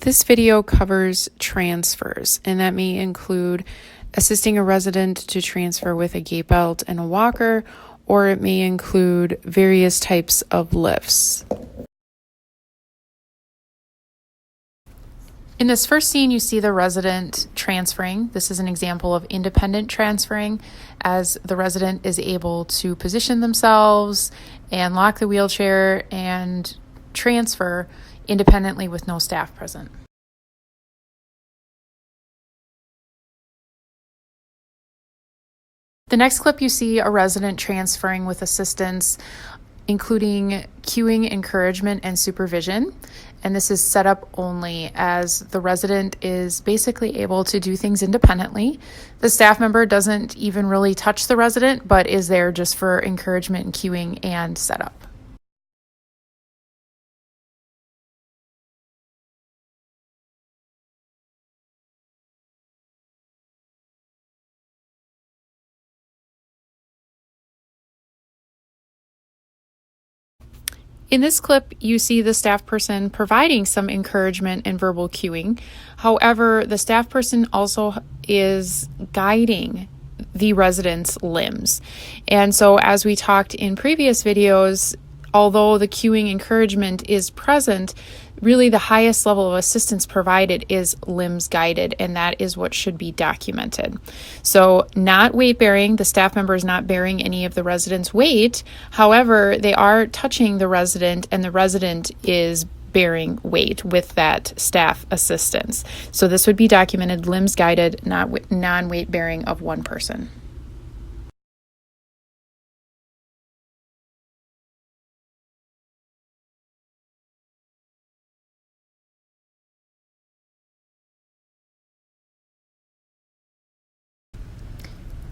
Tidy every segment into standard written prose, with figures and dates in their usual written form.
This video covers transfers, and that may include assisting a resident to transfer with a gait belt and a walker, or it may include various types of lifts. In this first scene, you see the resident transferring. This is an example of independent transferring, as the resident is able to position themselves and lock the wheelchair and transfer independently with no staff present. The next clip, you see a resident transferring with assistance, including cueing, encouragement, and supervision. And this is set up only as the resident is basically able to do things independently. The staff member doesn't even really touch the resident, but is there just for encouragement and cueing and setup. In this clip, you see the staff person providing some encouragement and verbal cueing. However, the staff person also is guiding the resident's limbs. And so as we talked in previous videos, although the cueing encouragement is present, really the highest level of assistance provided is limbs guided, and that is what should be documented. So not weight bearing, the staff member is not bearing any of the resident's weight. However, they are touching the resident, and the resident is bearing weight with that staff assistance. So this would be documented limbs guided, not non-weight bearing of one person.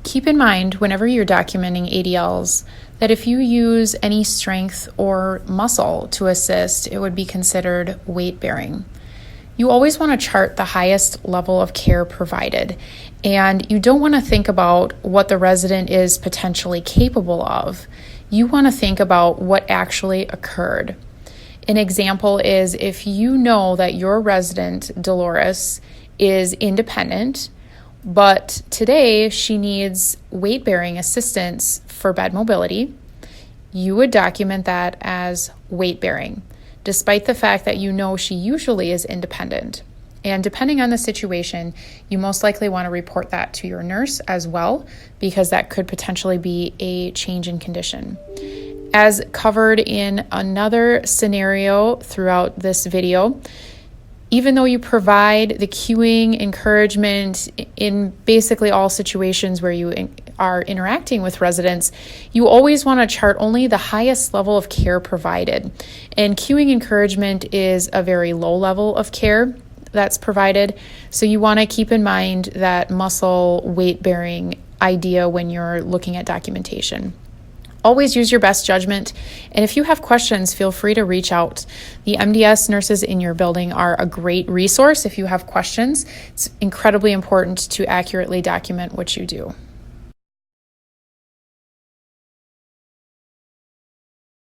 Keep in mind, whenever you're documenting ADLs, that if you use any strength or muscle to assist, it would be considered weight bearing. You always want to chart the highest level of care provided, and you don't want to think about what the resident is potentially capable of. You want to think about what actually occurred. An example is if you know that your resident, Dolores, is independent, but today she needs weight-bearing assistance for bed mobility, you would document that as weight-bearing, despite the fact that you know she usually is independent. And depending on the situation, you most likely want to report that to your nurse as well, because that could potentially be a change in condition. As covered in another scenario throughout this video, even though you provide the cueing, encouragement in basically all situations where you are interacting with residents, you always want to chart only the highest level of care provided. And cueing encouragement is a very low level of care that's provided. So you want to keep in mind that muscle weight bearing idea when you're looking at documentation. Always use your best judgment, and if you have questions, feel free to reach out. The MDS nurses in your building are a great resource if you have questions. It's incredibly important to accurately document what you do.